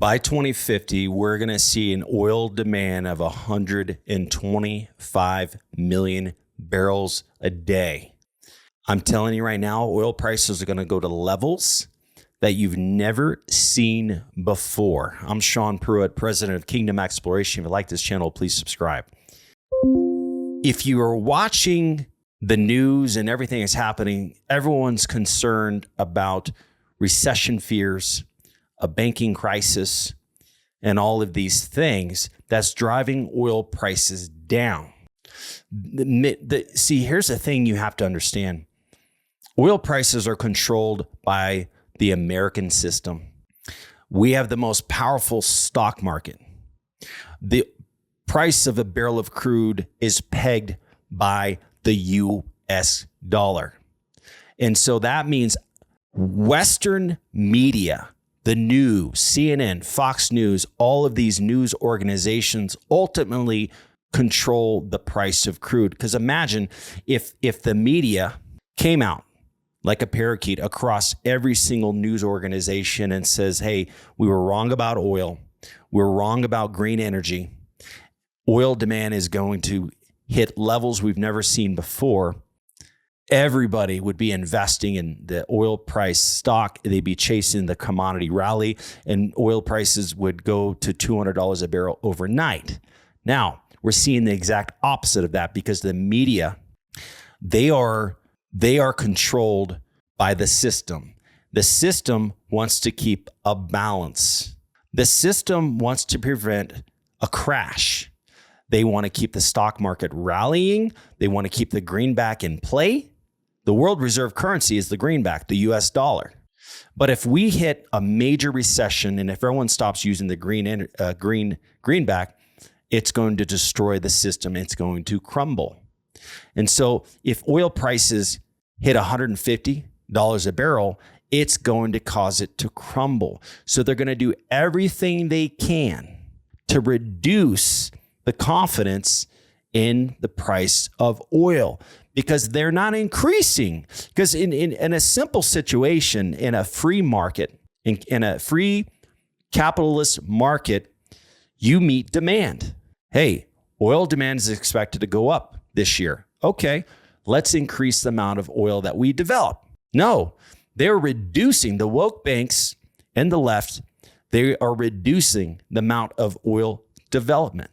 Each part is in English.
By 2050, we're going to see an oil demand of 125 million barrels a day. I'm telling you right now, oil prices are going to go to levels that you've never seen before. I'm Sean Pruitt, president of Kingdom Exploration. If you like this channel, please subscribe. If you are watching the news and everything that's happening, everyone's concerned about recession fears, a banking crisis, and all of these things that's driving oil prices down. See, here's the thing you have to understand. Oil prices are controlled by the American system. We have the most powerful stock market. The price of a barrel of crude is pegged by the US dollar. And so that means Western media, the news, CNN, Fox News, all of these news organizations ultimately control the price of crude. Because imagine if the media came out like a parakeet across every single news organization and says, hey, we were wrong about oil. We're wrong about green energy. Oil demand is going to hit levels we've never seen before. Everybody would be investing in the oil price stock. They'd be chasing the commodity rally, and oil prices would go to $200 a barrel overnight. Now, we're seeing the exact opposite of that because the media, they are controlled by the system. The system wants to keep a balance. The system wants to prevent a crash. They want to keep the stock market rallying. They want to keep the greenback in play. The world reserve currency is the greenback, the US dollar. But if we hit a major recession and if everyone stops using the greenback, it's going to destroy the system. It's going to crumble. And so if oil prices hit $150 a barrel, it's going to cause it to crumble. So they're going to do everything they can to reduce the confidence in the price of oil, because they're not increasing. Because in a simple situation, in a free market, in a free capitalist market, you meet demand. Hey, oil demand is expected to go up this year. Okay, let's increase the amount of oil that we develop. No, they're reducing, the woke banks and the left, they are reducing the amount of oil development.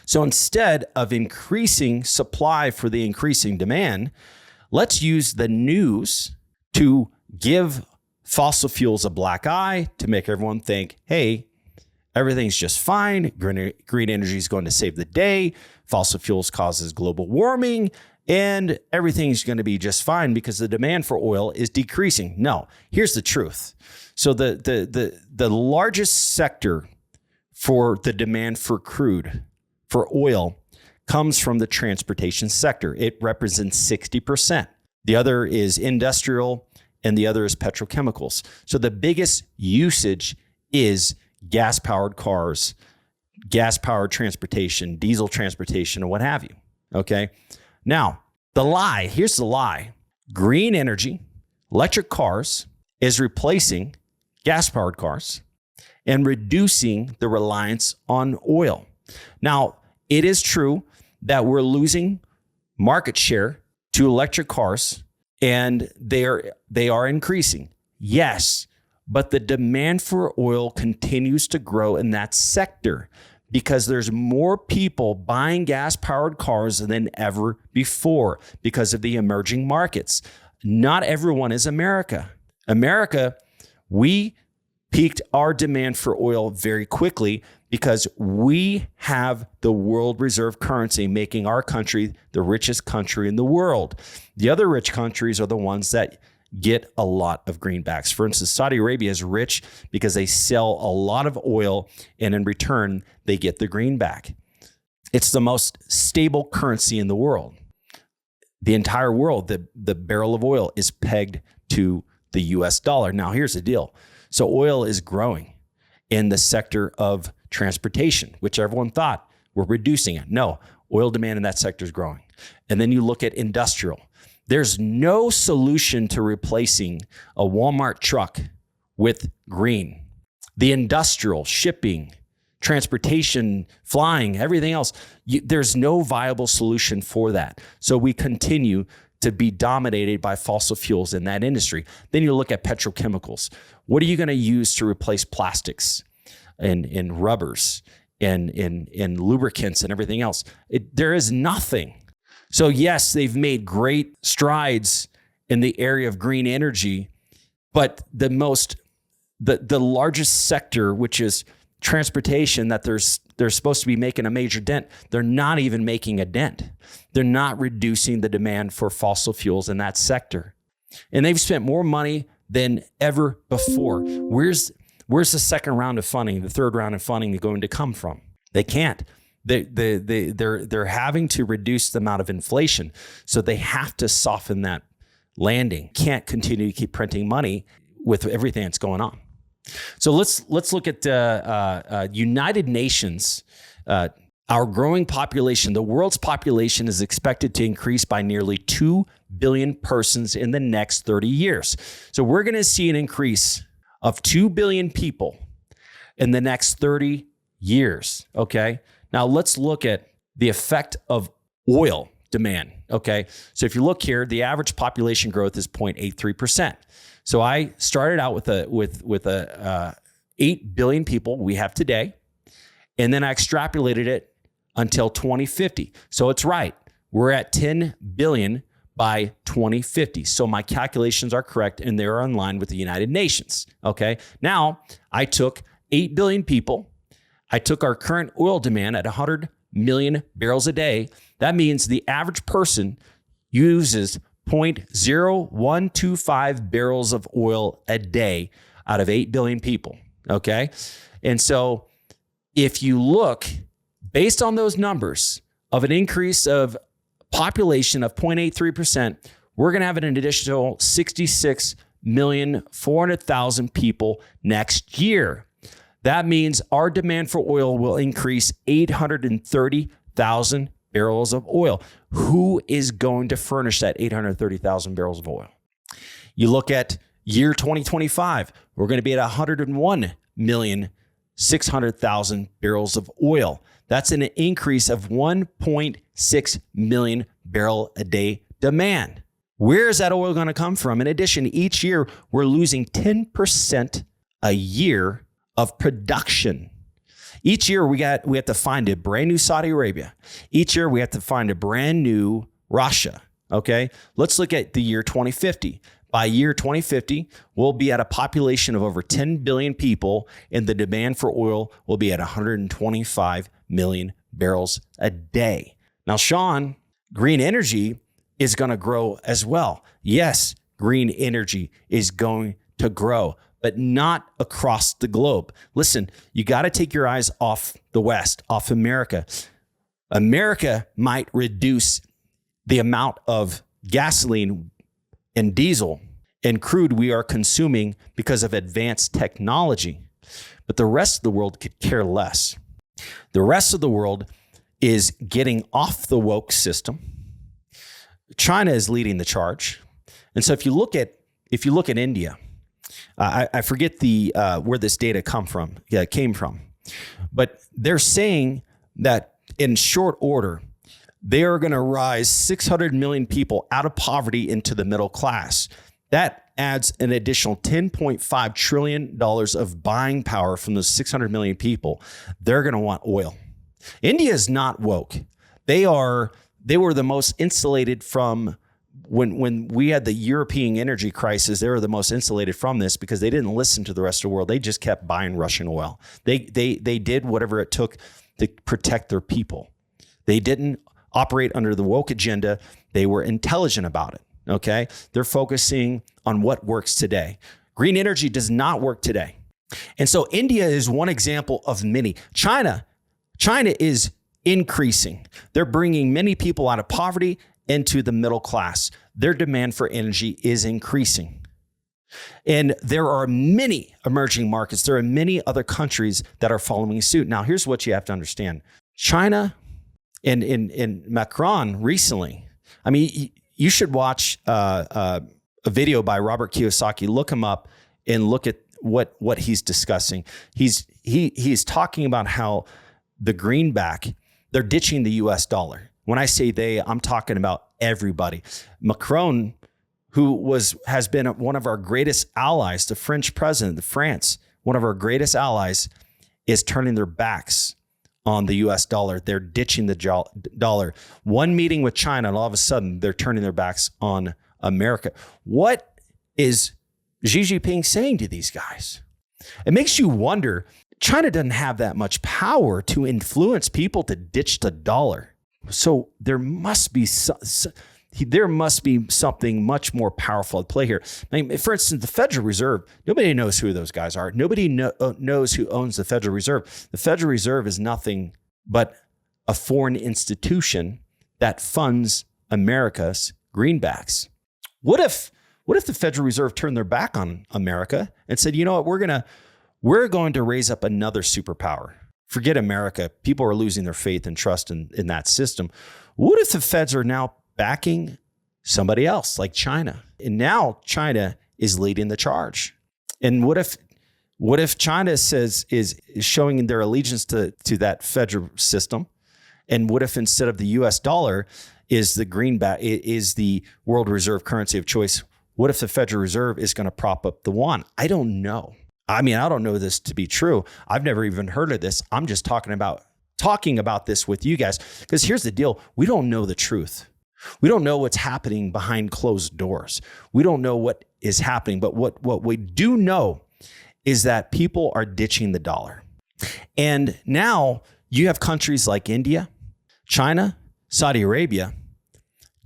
So instead of increasing supply for the increasing demand, let's use the news to give fossil fuels a black eye to make everyone think, hey, everything's just fine. Green energy is going to save the day. Fossil fuels causes global warming, and everything's going to be just fine because the demand for oil is decreasing. No, here's the truth. So the largest sector for the demand for crude, for oil, comes from the transportation sector. It represents 60%. The other is industrial, and the other is petrochemicals. So the biggest usage is gas-powered cars, gas-powered transportation, diesel transportation, and what have you. Okay. Now, here's the lie. Green energy, electric cars, is replacing gas-powered cars and reducing the reliance on oil. Now, it is true that we're losing market share to electric cars, and they are increasing. Yes, but the demand for oil continues to grow in that sector because there's more people buying gas-powered cars than ever before because of the emerging markets. Not everyone is America. America, we peaked our demand for oil very quickly because we have the world reserve currency, making our country the richest country in the world. The other rich countries are the ones that get a lot of greenbacks. For instance, Saudi Arabia is rich because they sell a lot of oil, and in return, they get the greenback. It's the most stable currency in the world. The entire world, the barrel of oil is pegged to the US dollar. Now, here's the deal. So oil is growing in the sector of transportation, which everyone thought we're reducing it. No, oil demand in that sector is growing. And then you look at industrial. There's no solution to replacing a Walmart truck with green. the industrial, shipping, transportation, flying, everything else. There's no viable solution for that. So we continue to be dominated by fossil fuels in that industry. Then you look at petrochemicals. What are you going to use to replace plastics and rubbers and lubricants and everything else? There is nothing. So yes, they've made great strides in the area of green energy, but the largest sector, which is transportation, that they're supposed to be making a major dent, they're not even making a dent. They're not reducing the demand for fossil fuels in that sector. And they've spent more money than ever before. Where's the second round of funding, the third round of funding going to come from? They can't. They're having to reduce the amount of inflation. So they have to soften that landing. Can't continue to keep printing money with everything that's going on. So let's look at United Nations. Our growing population, the world's population is expected to increase by nearly 2 billion persons in the next 30 years. So we're going to see an increase of 2 billion people in the next 30 years. Okay. Now let's look at the effect of oil demand. Okay. So if you look here, the average population growth is 0.83%. So I started out with a 8 billion people we have today, and then I extrapolated it until 2050. So it's right. We're at 10 billion by 2050. So my calculations are correct, and they're in line with the United Nations. Okay. Now I took 8 billion people. I took our current oil demand at 100 million barrels a day. That means the average person uses 0.0125 barrels of oil a day out of 8 billion people. Okay. And so if you look based on those numbers of an increase of population of 0.83%, we're going to have an additional 66,400,000 people next year. That means our demand for oil will increase 830,000 barrels of oil. Who is going to furnish that 830,000 barrels of oil? You look at year 2025, we're going to be at 101,600,000 barrels of oil. That's an increase of 1.6 million barrel a day demand. Where is that oil going to come from? In addition, each year we're losing 10% a year of production. Each year we have to find a brand new Saudi Arabia. Each year we have to find a brand new Russia. Okay, let's look at the year 2050. By year 2050, we'll be at a population of over 10 billion people, and the demand for oil will be at 125 million barrels a day. Now, Sean, green energy is going to grow as well. Yes, green energy is going to grow, but not across the globe. Listen, you got to take your eyes off the West, off America. America might reduce the amount of gasoline and diesel and crude we are consuming because of advanced technology, but the rest of the world could care less. The rest of the world is getting off the woke system. China is leading the charge. And so if you look at India, I forget where this data came from, but they're saying that in short order, they are going to rise 600 million people out of poverty into the middle class. That adds an additional $10.5 trillion of buying power from those 600 million people. They're going to want oil. India is not woke. They were the most insulated from when we had the European energy crisis. They were the most insulated from this because they didn't listen to the rest of the world. They just kept buying Russian oil. They did whatever it took to protect their people. They didn't operate under the woke agenda. They were intelligent about it. Okay. They're focusing on what works today. Green energy does not work today. And so India is one example of many. China is increasing. They're bringing many people out of poverty into the middle class. Their demand for energy is increasing. And there are many emerging markets. There are many other countries that are following suit. Now, here's what you have to understand. China and Macron recently, I mean, you should watch a video by Robert Kiyosaki. Look him up and look at what he's discussing. He's talking about how the greenback, they're ditching the US dollar. When I say they, I'm talking about everybody. Macron, who has been one of our greatest allies, the French president of France, one of our greatest allies, is turning their backs on the US dollar. They're ditching the dollar. One meeting with China, and all of a sudden they're turning their backs on America. What is Xi Jinping saying to these guys? It makes you wonder. China doesn't have that much power to influence people to ditch the dollar. So there must be something much more powerful at play here. I mean, for instance, the Federal Reserve, nobody knows who those guys are. Nobody knows who owns the Federal Reserve. The Federal Reserve is nothing but a foreign institution that funds America's greenbacks. What if the Federal Reserve turned their back on America and said, you know what, we're going to raise up another superpower. Forget America. People are losing their faith and trust in that system. What if the feds are now backing somebody else like China? And now China is leading the charge. And what if China is showing their allegiance to that federal system? And what if instead of the US dollar is the greenback, is the world reserve currency of choice? What if the Federal Reserve is going to prop up the yuan? I don't know. I mean, I don't know this to be true. I've never even heard of this. I'm just talking about this with you guys, because here's the deal. We don't know the truth. We don't know what's happening behind closed doors. We don't know what is happening, but what we do know is that people are ditching the dollar. And now you have countries like India, China, Saudi Arabia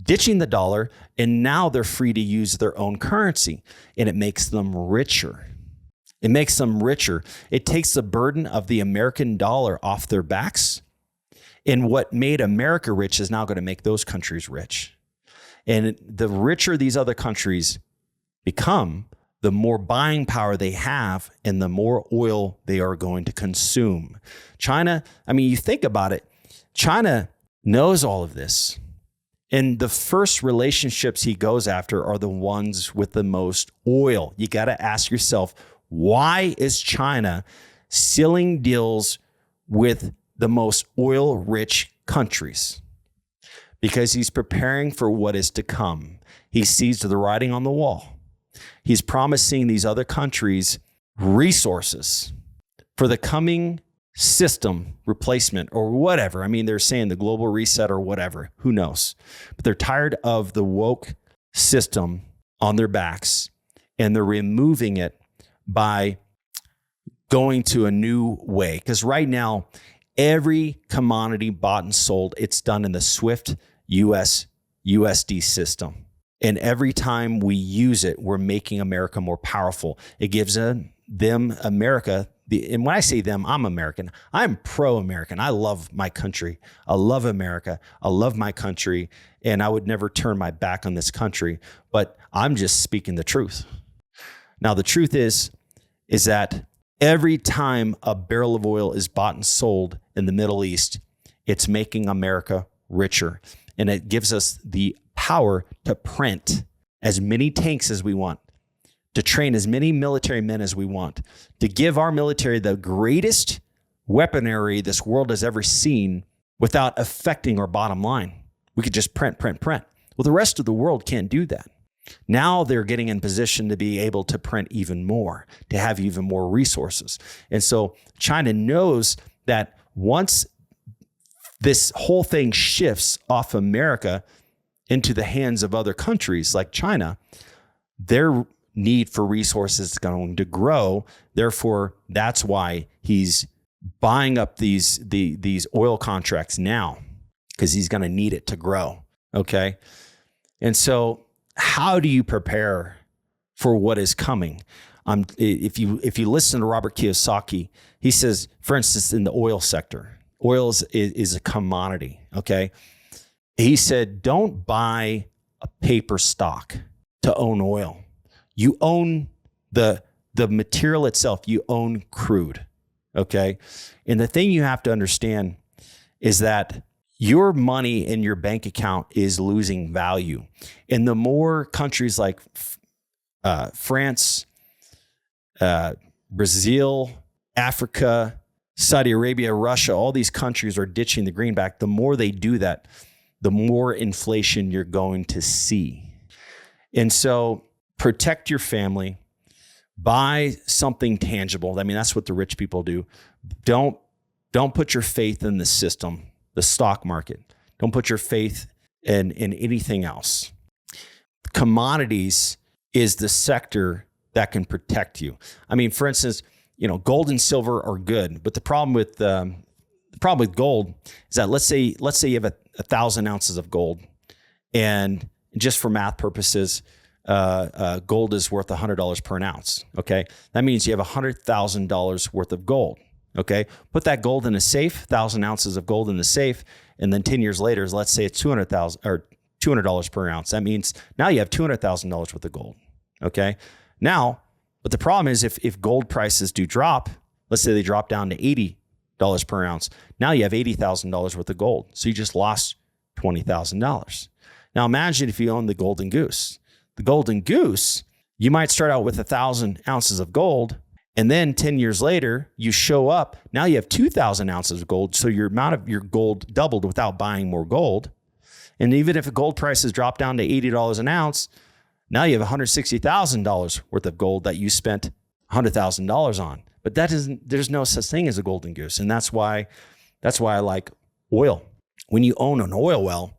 ditching the dollar, and now they're free to use their own currency, and it makes them richer. It makes them richer. It takes the burden of the American dollar off their backs. And what made America rich is now going to make those countries rich. And the richer these other countries become, the more buying power they have and the more oil they are going to consume. China, I mean, you think about it, China knows all of this. And the first relationships he goes after are the ones with the most oil. You got to ask yourself, why is China sealing deals with the most oil-rich countries? Because he's preparing for what is to come. He sees the writing on the wall. He's promising these other countries resources for the coming system replacement or whatever. I mean, they're saying the global reset or whatever. Who knows? But they're tired of the woke system on their backs, and they're removing it by going to a new way. Because right now, every commodity bought and sold, it's done in the SWIFT USD system. And every time we use it, we're making America more powerful. It gives them, America, and when I say them, I'm American. I'm pro-American. I love my country. I love America. I love my country. And I would never turn my back on this country. But I'm just speaking the truth. Now, the truth is that every time a barrel of oil is bought and sold in the Middle East, it's making America richer. And it gives us the power to print as many tanks as we want, to train as many military men as we want, to give our military the greatest weaponry this world has ever seen without affecting our bottom line. We could just print. Well, the rest of the world can't do that. Now they're getting in position to be able to print even more, to have even more resources. And so China knows that once this whole thing shifts off America into the hands of other countries like China, their need for resources is going to grow. Therefore, that's why he's buying up these oil contracts now, because he's going to need it to grow. Okay. And so how do you prepare for what is coming? If you listen to Robert Kiyosaki, he says, for instance, in the oil sector, oil is a commodity. Okay. He said, don't buy a paper stock to own oil. You own the material itself. You own crude. Okay. And the thing you have to understand is that your money in your bank account is losing value. And the more countries like France, Brazil, Africa, Saudi Arabia, Russia, all these countries are ditching the greenback. The more they do that, the more inflation you're going to see. And so protect your family, buy something tangible. I mean, that's what the rich people do. Don't put your faith in the system, the stock market. Don't put your faith in anything else. Commodities is the sector that can protect you. I mean, for instance, gold and silver are good, but the problem with gold is that let's say you have 1,000 ounces of gold, and just for math purposes, gold is worth $100 per an ounce. Okay, that means you have $100,000 worth of gold. Okay, put that gold in a safe, 1,000 ounces of gold in the safe, and then 10 years later, let's say it's $200 per ounce. That means now you have $200,000 worth of gold. Okay, now, but the problem is if gold prices do drop, let's say they drop down to $80 per ounce. Now you have $80,000 worth of gold. So you just lost $20,000. Now imagine if you own the golden goose. The golden goose, you might start out with 1,000 ounces of gold, and then 10 years later, you show up. Now you have 2,000 ounces of gold. So your amount of your gold doubled without buying more gold. And even if gold prices drop down to $80 an ounce, now you have $160,000 worth of gold that you spent $100,000 on. But there's no such thing as a golden goose. And that's why I like oil. When you own an oil well,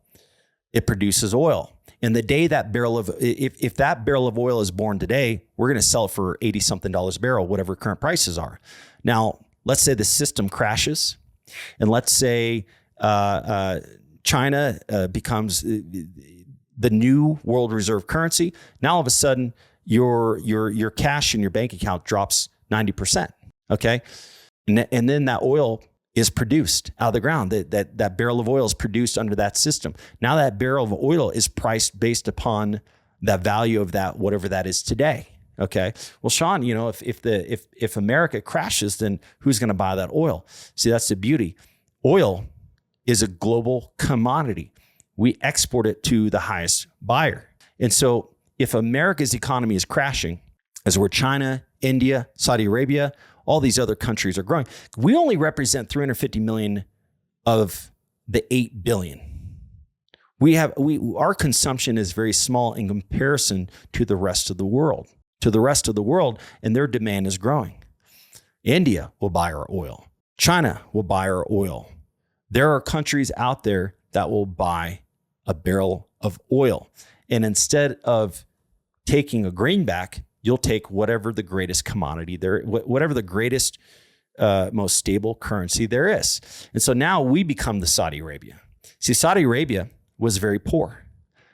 it produces oil. And the day that if that barrel of oil is born today, we're going to sell it for 80 something dollars a barrel, whatever current prices are. Now, let's say the system crashes, and let's say China becomes the new world reserve currency. Now, all of a sudden, your cash in your bank account drops 90%. Okay, and then that oil is produced out of the ground. That barrel of oil is produced under that system. Now that barrel of oil is priced based upon the value of that, whatever that is today. Okay. Well, Sean, if America crashes, then who's going to buy that oil? See, that's the beauty. Oil is a global commodity. We export it to the highest buyer. And so if America's economy is crashing, as where China, India, Saudi Arabia, all these other countries are growing, we only represent 350 million of the 8 billion. Our consumption is very small in comparison to the rest of the world. And their demand is growing. India will buy our oil. China will buy our oil. There are countries out there that will buy a barrel of oil. And instead of taking a greenback, you'll take whatever the greatest commodity there, whatever the greatest, most stable currency there is. And so now we become the Saudi Arabia. See, Saudi Arabia was very poor,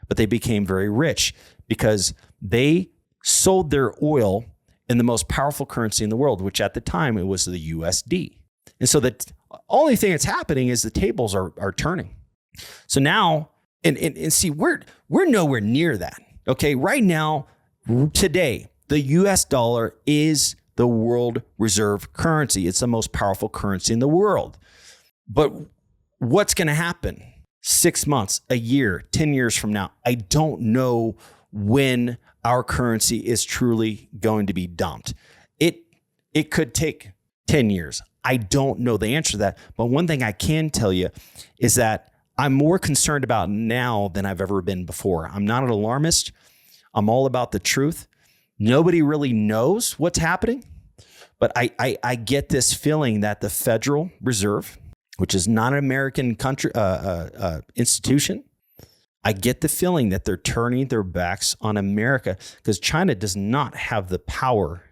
but they became very rich because they sold their oil in the most powerful currency in the world, which at the time it was the USD. And so the only thing that's happening is the tables are turning. So now, and see, we're nowhere near that. Okay, right now, today, the US dollar is the world reserve currency. It's the most powerful currency in the world. But what's going to happen 6 months, a year, 10 years from now? I don't know when our currency is truly going to be dumped. It could take 10 years. I don't know the answer to that. But one thing I can tell you is that I'm more concerned about now than I've ever been before. I'm not an alarmist. I'm all about the truth. Nobody really knows what's happening, but I get this feeling that the Federal Reserve, which is not an American country institution, I get the feeling that they're turning their backs on America because China does not have the power.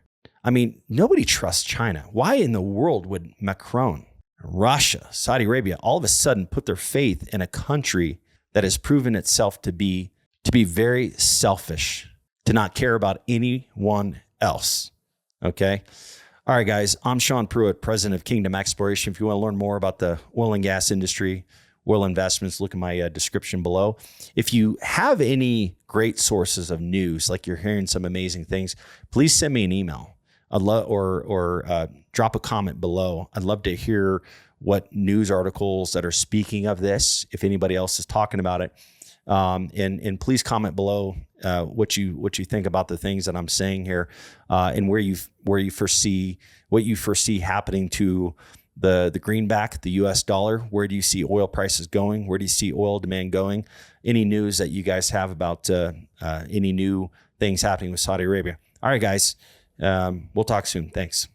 I mean, nobody trusts China. Why in the world would Macron, Russia, Saudi Arabia all of a sudden put their faith in a country that has proven itself to be very selfish, to not care about anyone else? Okay. All right, guys, I'm Sean Pruitt, president of Kingdom Exploration. If you want to learn more about the oil and gas industry, oil investments, look at my description below. If you have any great sources of news, like you're hearing some amazing things, please send me an email. I'd love, or drop a comment below. I'd love to hear what news articles that are speaking of this, if anybody else is talking about it. And please comment below what you think about the things that I'm saying here, and where you foresee what you foresee happening to the greenback, the U.S. dollar. Where do you see oil prices going? Where do you see oil demand going? Any news that you guys have about any new things happening with Saudi Arabia? All right, guys, we'll talk soon. Thanks.